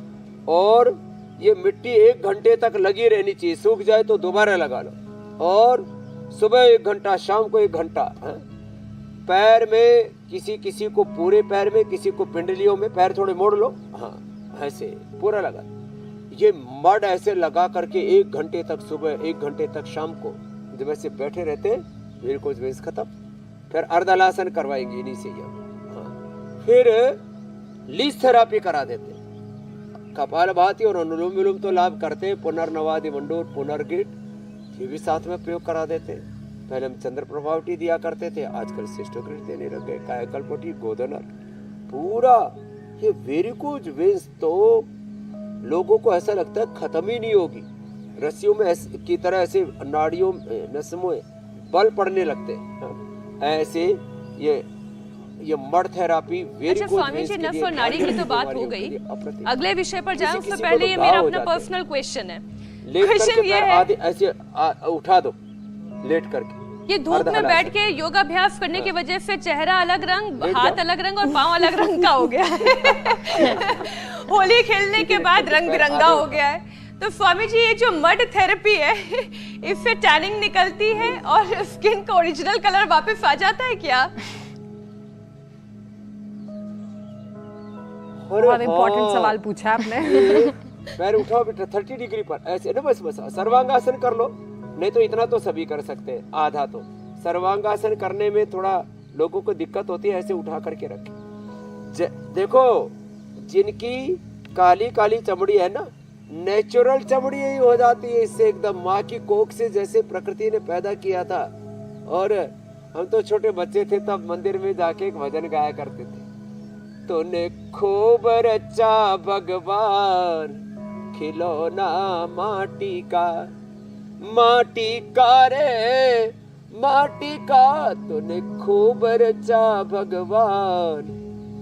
और ये मिट्टी 1 घंटे तक लगी रहनी चाहिए, सूख जाए तो दोबारा लगा लो, और सुबह 1 घंटा, शाम को 1 घंटा। पैर में किसी को पूरे पैर में, किसी को पिंडलियों में, पैर थोड़े मोड़ लो, हाँ, ऐसे पूरा लगा। ये मड ऐसे लगा करके 1 घंटे तक, सुबह 1 घंटे तक, शाम को, जब ऐसे बैठे रहते हैं, वेरिकोज वेन्स खत्म। फिर अर्धलासन करवाएंगे इन्हीं से, हाँ। फिर लीज थेरापी करा देते, कपालभाति और अनुलोम विलोम तो लाभ करते हैं, पुनर्नवादि मंडूर, पुनर्गिट, ये भी साथ में प्रयोग करा देते हैं। पहले हम चंद्र प्रभावटी दिया करते थे, आजकल सिस्टोग्रिड देने लग गए, कायाकल्पटी, गोदनर, पूरा ये वेरिकोज वेन्स तो लोगों को ऐसा लगता है खत्म ही नहीं होगी, रस्सियों में की तरह ऐसे नाड़ियों में, नसों में बल पड़ने लगते हैं। ऐसे ये mud therapy, varicose Swami ji, नस और नाड़ी की तो बात हो गई, अगले विषय पर जाएं उससे पहले ये मेरा अपना पर्सनल क्वेश्चन है। क्वेश्चन ये है, ऐसे उठा दो लेट करके, ये धूप में बैठ के योगाभ्यास करने की वजह से चेहरा अलग रंग, हाथ अलग रंग और पाँव अलग रंग का हो गया है। होली खेलने के बाद रंग बिरंगा हो गया है। तो स्वामी जी, ये जो मड थेरेपी है, इससे टैनिंग निकलती है और स्किन का ओरिजिनल कलर वापस आ जाता है क्या? बहुत इम्पोर्टेंट सवाल पूछा आपने। पैर उठाओ बेटा 30 डिग्री पर, ऐसे ना, बस सर्वांगासन कर लो, नहीं तो इतना तो सभी कर सकते हैं, आधा तो। सर्वांगासन करने में थोड़ा लोगों को दिक्कत होती है, ऐसे उठा करके रखें। देखो, जिनकी काली काली चमड़ी है ना, नेचुरल चमड़ी ही हो जाती है इससे, एकदम माँ की कोख से जैसे प्रकृति ने पैदा किया था। और हम तो छोटे बच्चे थे तब मंदिर में जाके एक भजन गाया करते थे, तूने खूब रचा भगवान खिलौना माटी का, माटी का रे माटी का, तूने खूब रचा भगवान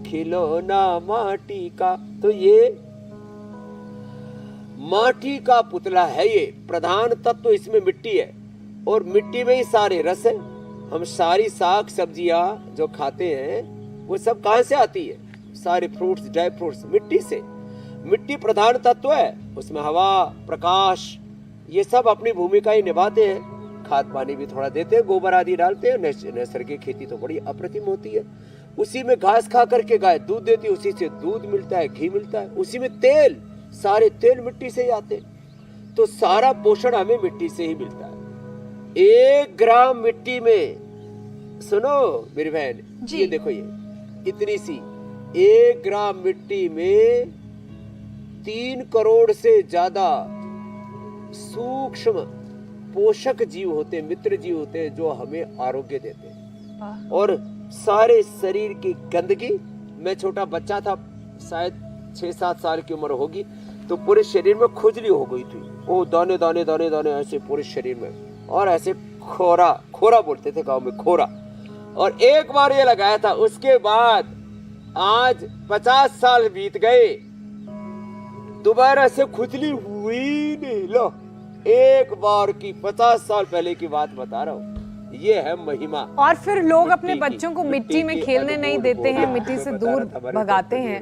खिलौना माटी का। तो ये माटी का पुतला है, ये प्रधान तत्व तो इसमें मिट्टी है, और मिट्टी में ही सारे रस है। हम सारी साग सब्जियां जो खाते हैं वो सब कहां से आती है? सारे फ्रूट्स, ड्राई फ्रूट्स मिट्टी से। मिट्टी प्रधान तत्व है, उसमें हवा, प्रकाश, ये सब अपनी भूमिका ही निभाते हैं। खाद पानी भी थोड़ा देते हैं, गोबर आदि डालते हैं। नैसर्गिक खेती तो बड़ी अप्रतिम होती है। उसी में घास खा करके गाय दूध देती है, उसी से दूध मिलता है, घी मिलता है, उसी में तेल, सारे तेल मिट्टी से ही आते। तो सारा पोषण हमें मिट्टी से ही मिलता है। 1 ग्राम मिट्टी में, सुनो मेरी बहन, ये देखो, ये इतनी सी 1 ग्राम मिट्टी में 3 करोड़ से ज्यादा सूक्ष्म पोषक जीव होते, मित्र जीव होते, जो हमें आरोग्य देते हैं। और सारे शरीर की गंदगी, मैं छोटा बच्चा था, शायद 6-7 साल की उम्र होगी, तो पूरे शरीर में खुजली हो गई थी, वो दाने दाने दाने दाने ऐसे पूरे शरीर में, और ऐसे खोरा, खोरा बोलते थे गांव में, खोरा। और एक बार ये लगाया था, उसके बाद आज 50 साल बीत गए, दोबारा से खुजली हुई नहीं। लो, एक बार की 50 साल पहले की बात बता रहा हूँ। ये है महिमा। और फिर लोग अपने बच्चों को मिट्टी में खेलने नहीं देते हैं, मिट्टी से दूर भगाते हैं।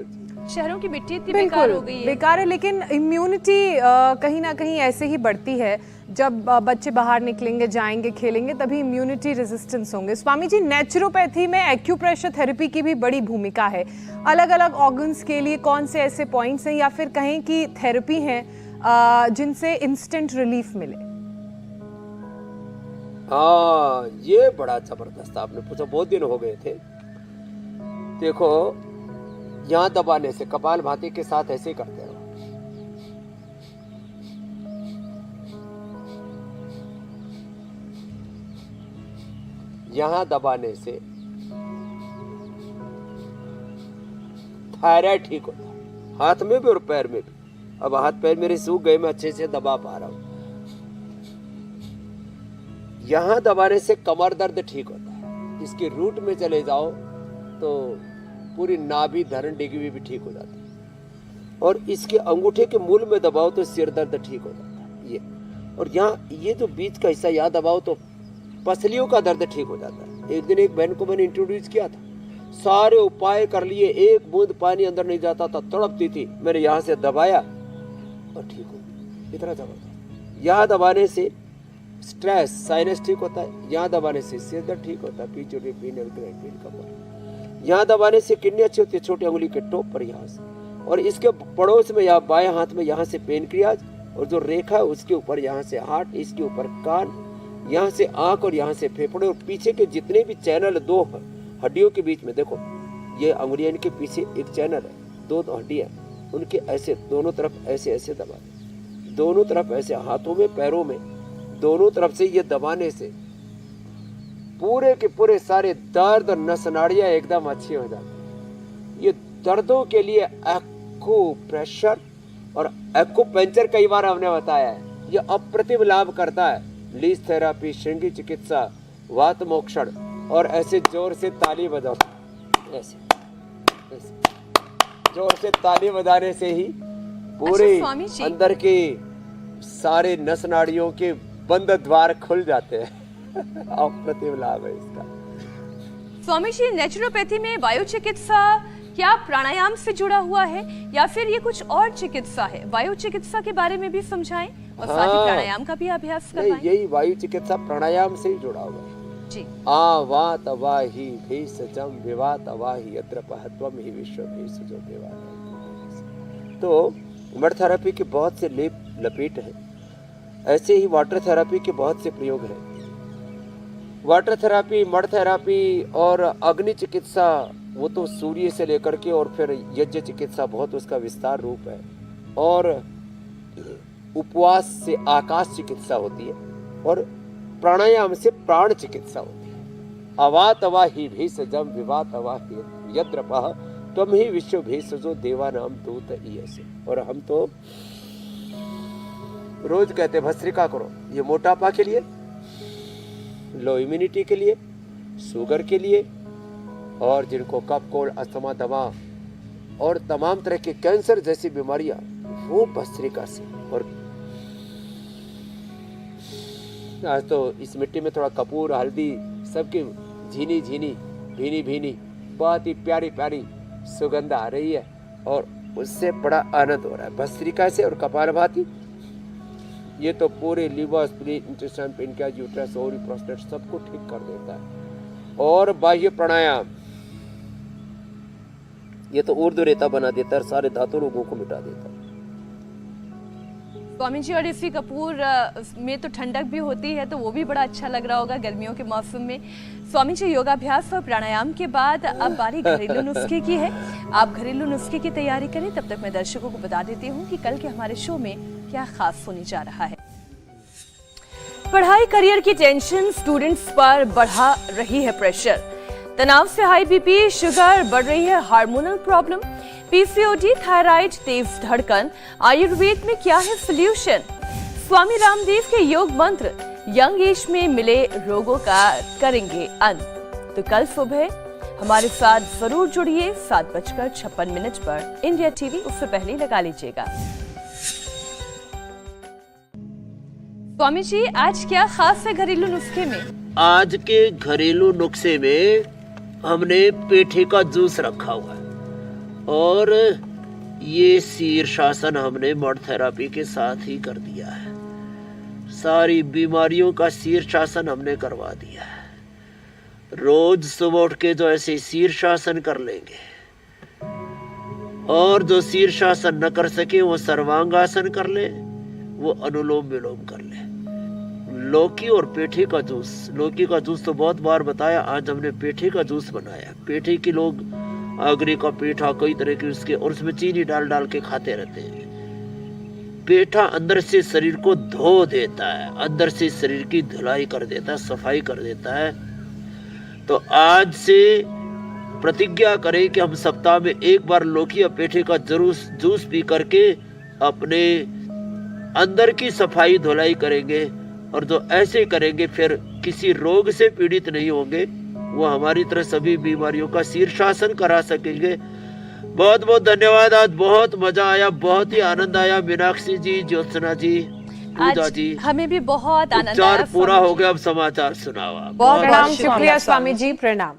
शहरों की मिट्टी इतनी बेकार हो गई है। बेकार है, लेकिन इम्यूनिटी कहीं ना कहीं ऐसे ही बढ़ती है। जब बच्चे बाहर निकलेंगे, जाएंगे, खेलेंगे, तभी इम्यूनिटी रेजिस्टेंस होंगे। स्वामी जी, नेचुरोपैथी में एक्यूप्रेशर थेरेपी की भी बड़ी भूमिका है। अलग अलग ऑर्गन्स के लिए कौन से ऐसे पॉइंट्स हैं या फिर कहें कि थेरेपी हैं जिनसे इंस्टेंट रिलीफ मिले? हाँ, ये बड़ा जबरदस्त आपने पूछा, बहुत दिन हो गए थे। देखो, यहाँ दबाने से, कपालभाति के साथ ऐसे ही करते हैं। यहाँ दबाने से थायराइड ठीक होता है, हाथ में भी और पैर में भी। अब हाथ पैर मेरे सूख गए, मैं अच्छे से दबा पा रहा हूं। यहाँ दबाने से कमर दर्द ठीक होता है। इसके रूट में चले जाओ तो पूरी नाभि धरण डिग्री भी ठीक हो जाती है। और इसके अंगूठे के मूल में दबाओ तो सिर दर्द ठीक हो जाता है। ये, और यहाँ ये जो बीच का हिस्सा यहाँ दबाओ तो पसलियों का दर्द ठीक हो जाता है। एक दिन एक बहन को मैंने इंट्रोड्यूस किया था, सारे उपाय कर लिए, एक बूंद पानी अंदर नहीं जाता था, तड़पती थी। मैंने यहाँ से दबाया और ठीक हो गई, इतना जबरदस्त। यहाँ दबाने से स्ट्रेस, साइनस ठीक होता है। यहाँ दबाने से सिर दर्द ठीक होता है, पीछे पीनल ग्लैंड कमर। यहाँ दबाने से किडनी अच्छी होती है, छोटी उंगली के टॉप पर यहाँ से। और इसके पड़ोस में यहाँ बाएं हाथ में यहाँ से पेनक्रियाज, और जो रेखा है उसके ऊपर यहाँ से हार्ट, इसके ऊपर कान, यहाँ से आंख और यहाँ से फेफड़े। और पीछे के जितने भी चैनल, 2 हड्डियों के बीच में देखो, ये अंगुलियां, इनके पीछे एक चैनल है, 2 हड्डियां, उनके ऐसे दोनों तरफ ऐसे ऐसे दबा, दोनों तरफ ऐसे, हाथों में, पैरों में, दोनों तरफ से ये दबाने से पूरे के पूरे सारे दर्द, नस नाड़ियां एकदम अच्छी हो जाती। ये दर्दों के लिए एक्यूप्रेशर और एक्यूपंक्चर कई बार हमने बताया है, ये अप्रतिम लाभ करता है। लीज थेरापी, श्रृंगी चिकित्सा, वात मोक्षण। और ऐसे जोर से ताली बजाओ, ऐसे जोर से ताली बजाने से ही पूरे अंदर के सारे नस नाड़ियों के बंद द्वार खुल जाते हैं। अप्रतिम लाभ है इसका। स्वामी जी, नेचुरोपैथी में वायु चिकित्सा क्या प्राणायाम से जुड़ा हुआ है या फिर ये कुछ और चिकित्सा है? वायु चिकित्सा के बारे में भी समझाएं और साथ ही प्राणायाम का भी अभ्यास करवाएं। यही वायु चिकित्सा प्राणायाम से ही जुड़ा हुआ है जी। आवात अवाहि भेषजम विवात अवाहि यत्र पहत्वम ही विश्व भेषजो विवात। तो मड थेरेपी के बहुत से लेप लपेट हैं, ऐसे ही वाटर थेरेपी के बहुत से प्रयोग हैं। वाटर थेरापी, मड थेरापी और अग्नि चिकित्सा, वो तो सूर्य से लेकर के और फिर यज्ञ चिकित्सा बहुत उसका विस्तार रूप है। और उपवास से आकाश चिकित्सा होती है और प्राणायाम से प्राण चिकित्सा होती है। अवा तवा ही भेषजम विवा तवा यद्रपः त्वम ही विश्व भेषजो देवानाम दूत ईयसे। और हम तो रोज कहते भस्त्रिका करो, ये मोटापा के लिए, लो इम्यूनिटी के लिए, शुगर के लिए, और जिनको कफ कोल्ड, अस्थमा, दमा और तमाम तरह के कैंसर जैसी बीमारियां, वो भस्त्रिका से। और आज तो इस मिट्टी में थोड़ा कपूर, हल्दी, सबकी झीनी झीनी, भीनी भीनी, बहुत ही प्यारी प्यारी सुगंध आ रही है और उससे बड़ा आनंद हो रहा है भस्त्रिका से। और कपालभाति, ये तो पूरे liver, spleen, intestine, pancreas, uterus, ovary, prostate सबको ठीक कर देता है। और बाह्य प्राणायाम, ये तो ऊर्ध्व रेता बना देता है, सारे धातु रोगों को मिटा देता है। स्वामी जी, और इसी कपूर में तो ठंडक भी होती है, तो वो भी बड़ा अच्छा लग रहा होगा गर्मियों के मौसम में। स्वामी जी, योगाभ्यास और प्राणायाम के बाद अब बारी घरेलू नुस्खे की है। आप घरेलू नुस्खे की तैयारी करें, तब तक मैं दर्शकों को बता देती हूँ कि कल के हमारे शो में क्या खास होने जा रहा है। पढ़ाई करियर की टेंशन स्टूडेंट्स पर बढ़ा रही है प्रेशर। तनाव से हाई बीपी, शुगर, बढ़ रही है हार्मोनल प्रॉब्लम, पीसीओडी, थायराइड, तेज धड़कन। आयुर्वेद में क्या है सोल्यूशन? स्वामी रामदेव के योग मंत्र यंग एज में मिले रोगों का करेंगे अंत। तो कल सुबह हमारे साथ जरूर जुड़िए 7:56 पर इंडिया टीवी, उससे पहले लगा लीजिएगा। स्वामी जी, आज क्या खास है घरेलू नुस्खे में? आज के घरेलू नुस्खे में हमने पेठे का जूस रखा हुआ है और ये शीर्षासन हमने मड थेरापी के साथ ही कर दिया है। सारी बीमारियों का शीर्षासन हमने करवा दिया है। रोज सुबह उठ के जो ऐसे शीर्षासन कर लेंगे, और जो शीर्षासन न कर सके वो सर्वांगासन कर ले, वो अनुलोम विलोम कर ले। लौकी और पेठे का जूस, लौकी का जूस तो बहुत बार बताया, आज हमने पेठे का जूस बनाया। पेठे की लोग आगरे का पेठा, कई तरह के उसके, और उसमें चीनी डाल डाल के खाते रहते हैं। पेठा अंदर से शरीर को धो देता है, अंदर से शरीर की धुलाई कर देता है, सफाई कर देता है। तो आज से प्रतिज्ञा करें कि हम सप्ताह में एक बार लौकी या पेठे का जरूर जूस पी करके अपने अंदर की सफाई धुलाई करेंगे। और जो ऐसे करेंगे फिर किसी रोग से पीड़ित नहीं होंगे, वो हमारी तरह सभी बीमारियों का शीर्षासन करा सकेंगे। बहुत बहुत धन्यवाद, आज बहुत मजा आया, बहुत ही आनंद आया। मीनाक्षी जी, ज्योत्सना जी, पूजा जी, हमें भी बहुत आनंद आया। पूरा हो गया, अब समाचार सुनाओ। बहुत प्रणाम, शुक्रिया स्वामी जी, प्रणाम।